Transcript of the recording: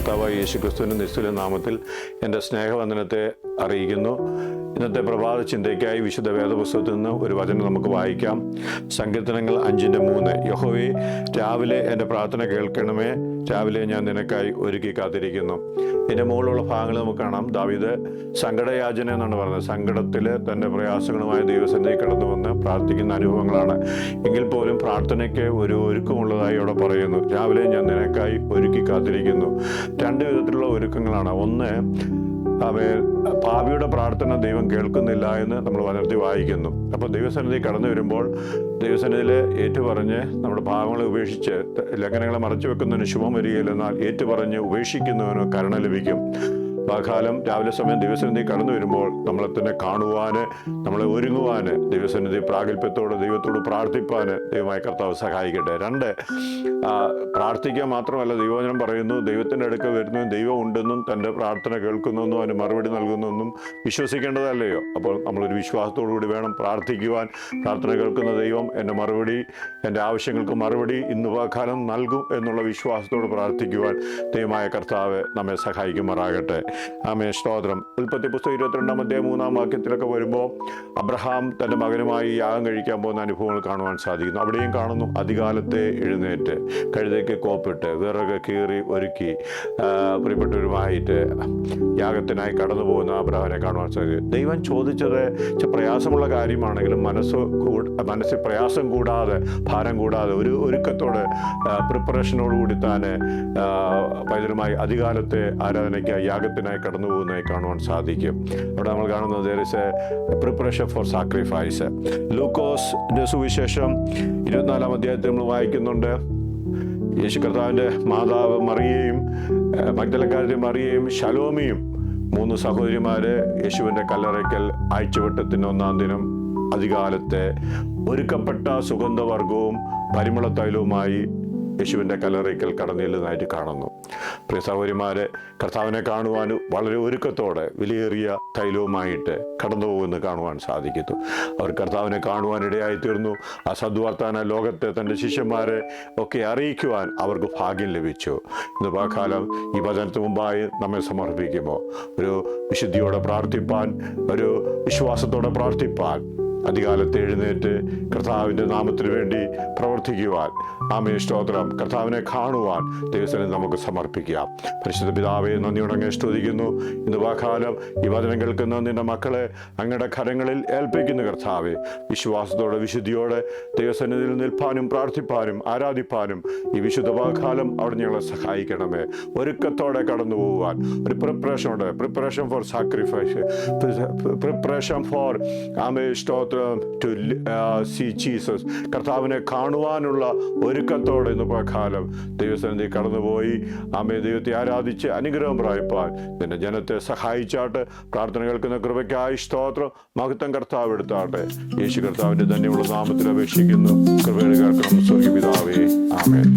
കർത്താവായ യേശുക്രിസ്തുവിൻ്റെ നിസ്തുല നാമത്തിൽ എൻ്റെ സ്നേഹവന്ദനത്തെ അറിയിക്കുന്നു. ഇന്നത്തെ പ്രഭാത ചിന്തയ്ക്കായി വിശുദ്ധ വേദപുസ്തകത്തിൽ നിന്ന് ഒരു വചനം നമുക്ക് വായിക്കാം. സങ്കീർത്തനങ്ങൾ 5:3. യഹോവേ, രാവിലെ എൻ്റെ പ്രാർത്ഥന കേൾക്കണമേ, രാവിലെ ഞാൻ നിനക്കായി ഒരുക്കി കാത്തിരിക്കുന്നു. ഇതിൻ്റെ മുകളിലുള്ള ഭാഗങ്ങൾ നമുക്ക് കാണാം. ദാവീദ് സങ്കടയാചന എന്നാണ് പറയുന്നത്. സങ്കടത്തിൽ തൻ്റെ പ്രയാസങ്ങളുമായി ദൈവസന്നിധി കടന്നു വന്ന് പ്രാർത്ഥിക്കുന്ന അനുഭവങ്ങളാണ്. എങ്കിൽ പോലും പ്രാർത്ഥനയ്ക്ക് ഒരു ഒരുക്കമുള്ളതായി അവിടെ പറയുന്നു. രാവിലെ ഞാൻ നിനക്കായി ഒരുക്കി കാത്തിരിക്കുന്നു. രണ്ട് വിധത്തിലുള്ള ഒരുക്കങ്ങളാണ്. ഒന്ന്, പാപിയുടെ പ്രാർത്ഥന ദൈവം കേൾക്കുന്നില്ല എന്ന് നമ്മൾ വചനത്തിൽ വായിക്കുന്നു. അപ്പോൾ ദൈവസന്നിധി കടന്നു വരുമ്പോൾ ദൈവസന്നിധിയിൽ ഏറ്റുപറഞ്ഞ് നമ്മുടെ പാപങ്ങളെ ഉപേക്ഷിച്ച് ലംഘനങ്ങളെ മറച്ചു വെക്കുന്നതിന് ശുഭം വരികയില്ലെന്നാൽ ഏറ്റുപറഞ്ഞ് ഉപേക്ഷിക്കുന്നവന് കരുണ ലഭിക്കും. പകൽക്കാലം രാവിലെ സമയം ദൈവസന്നിധി കടന്നു വരുമ്പോൾ നമ്മളെ തന്നെ കാണുവാന്, നമ്മളെ ഒരുങ്ങുവാന്, ദൈവസന്നിധി പ്രാഗൽഭ്യത്തോട് ദൈവത്തോട് പ്രാർത്ഥിപ്പാന് ദൈവമായ കർത്താവ് സഹായിക്കട്ടെ. രണ്ട്, പ്രാർത്ഥിക്കുക മാത്രമല്ല, ദൈവവചനം പറയുന്നു ദൈവത്തിൻ്റെ അടുക്കൽ വരുന്നു, ദൈവം ഉണ്ടെന്നും തൻ്റെ പ്രാർത്ഥന കേൾക്കുന്നെന്നും അതിന് മറുപടി നൽകുന്നെന്നും വിശ്വസിക്കേണ്ടതല്ലയോ? അപ്പോൾ നമ്മളൊരു വിശ്വാസത്തോടു കൂടി വേണം പ്രാർത്ഥിക്കുവാൻ. പ്രാർത്ഥന കേൾക്കുന്ന ദൈവം എൻ്റെ മറുപടി, എൻ്റെ ആവശ്യങ്ങൾക്ക് മറുപടി ഇന്ന് പകൽക്കാലം നൽകും എന്നുള്ള വിശ്വാസത്തോട് പ്രാർത്ഥിക്കുവാൻ ദൈവമായ കർത്താവ് നമ്മെ സഹായിക്കുമാറാകട്ടെ. ആമേൻ, സ്തോത്രം. ഉൽപ്പത്തി പുസ്തകം 22-3 വാക്യത്തിലൊക്കെ വരുമ്പോൾ അബ്രഹാം തൻ്റെ മകനുമായി യാഗം കഴിക്കാൻ പോകുന്ന അനുഭവങ്ങൾ കാണുവാൻ സാധിക്കുന്നു. അവിടെയും കാണുന്നു, അതികാലത്തെ എഴുന്നേറ്റ് കഴുതയ്ക്ക് കോപ്പിട്ട് വിറക് കീറി ഒരുക്കി പ്രിയപ്പെട്ടവരുമായിട്ട് യാഗത്തിനായി കടന്നു പോകുന്ന അബ്രഹാമിനെ കാണുവാൻ സാധിക്കും. ദൈവം ചോദിച്ചത് പ്രയാസമുള്ള കാര്യമാണെങ്കിലും മനസ്സിൽ പ്രയാസം കൂടാതെ, ഭാരം കൂടാതെ, ഒരു ഒരുക്കത്തോടെ, പ്രിപ്പറേഷനോടുകൂടി താൻ പൈതലുമായി അധികാലത്തെ ആരാധനയ്ക്കായി യാഗത്തിനായി കടന്നു പോകുന്നതായി കാണുവാൻ സാധിക്കും. അവിടെ നമ്മൾ കാണുന്നത് there is a preparation for sacrifice. ലൂക്കോസിന്റെ സുവിശേഷം 24-ാം അധ്യായത്തിൽ നമ്മൾ വായിക്കുന്നുണ്ട്. യേശു കർത്താവിൻ്റെ മാതാവ് മറിയയും മഗ്ദലക്കാരി മറിയയും ശലോമിയും 3 സഹോദരിമാര് യേശുവിൻ്റെ കല്ലറയ്ക്കൽ ആഴ്ചവട്ടത്തിന് 1-ാം ദിനം അധികാലത്തെ ഒരുക്കപ്പെട്ട സുഗന്ധവർഗവും പരിമള തൈലവുമായി യേശുവിൻ്റെ കല്ലറയ്ക്കൽ കടന്നില്ലെന്നായിട്ട് കാണുന്നു. പ്രിയ സഹോദരിമാരെ, കർത്താവിനെ കാണുവാൻ വളരെ ഒരുക്കത്തോടെ വിലയേറിയ തൈലവുമായിട്ട് കടന്നു പോകുന്നത് കാണുവാൻ സാധിക്കുന്നു. അവർ കർത്താവിനെ കാണുവാൻ ഇടയായിത്തീർന്നു. ആ സദ്വാർത്താന ലോകത്തെ തൻ്റെ ശിഷ്യന്മാരെ ഒക്കെ അറിയിക്കുവാൻ അവർക്ക് ഭാഗ്യം ലഭിച്ചു. ഇന്ന് പകൽക്കാലം ഈ വചനത്തിന് മുമ്പായി നമ്മെ സമർപ്പിക്കുമോ? ഒരു വിശുദ്ധിയോടെ പ്രാർത്ഥിപ്പാൻ, ഒരു വിശ്വാസത്തോടെ പ്രാർത്ഥിപ്പാൻ, അധികാലത്ത് എഴുന്നേറ്റ് കർത്താവിൻ്റെ നാമത്തിന് വേണ്ടി പ്രവർത്തിക്കുവാൻ, ആമേൻ, സ്തോത്രം, കർത്താവിനെ കാണുവാൻ ദൈവസന്നിധിയിൽ നമുക്ക് സമർപ്പിക്കാം. പരിശുദ്ധ പിതാവേ, നന്ദിയോടെ സ്തുതിക്കുന്നു. ഇന്ന് പകൽക്കാലം ഈ വചനം കേൾക്കുന്ന നിന്റെ മക്കളെ അങ്ങയുടെ കരങ്ങളിൽ ഏൽപ്പിക്കുന്നു. കർത്താവേ, വിശ്വാസത്തോടെ വിശുദ്ധിയോടെ ദൈവസന്നിധിയിൽ നിൽപ്പാനും പ്രാർത്ഥിപ്പാനും ആരാധിപ്പാനും ഈ വിശുദ്ധ പകൽക്കാലം അവിടെ ഞങ്ങളെ സഹായിക്കണമേ. ഒരുക്കത്തോടെ കടന്നു പോകുവാൻ, ഒരു preparation for sacrifice, preparation for amen, സ്തോത്രം, ടു സീ ജീസസ്, കർത്താവിനെ കാണുവാനുള്ള ഒരുക്കത്തോടെ ഇന്ന് പകൽക്കാലം ദൈവസന്നിധി കടന്നുപോയി ആമേ ദൈവത്തെ ആരാധിച്ച് അനുഗ്രഹം പ്രാപിപ്പാൻ നിന്റെ ജനത്തെ സഹായിച്ചാട്ട്. പ്രാർത്ഥന കേൾക്കുന്ന കൃപയ്ക്കായി സ്തോത്രം. മഹത്വം കർത്താവ് എടുത്താട്ടെ. യേശു കർത്താവിൻ്റെ ധന്യമുള്ള നാമത്തിൽ അപേക്ഷിക്കുന്നു. കൃപയുടെ കേൾക്കണം സ്വർഗ്ഗപിതാവേ. ആമേൻ.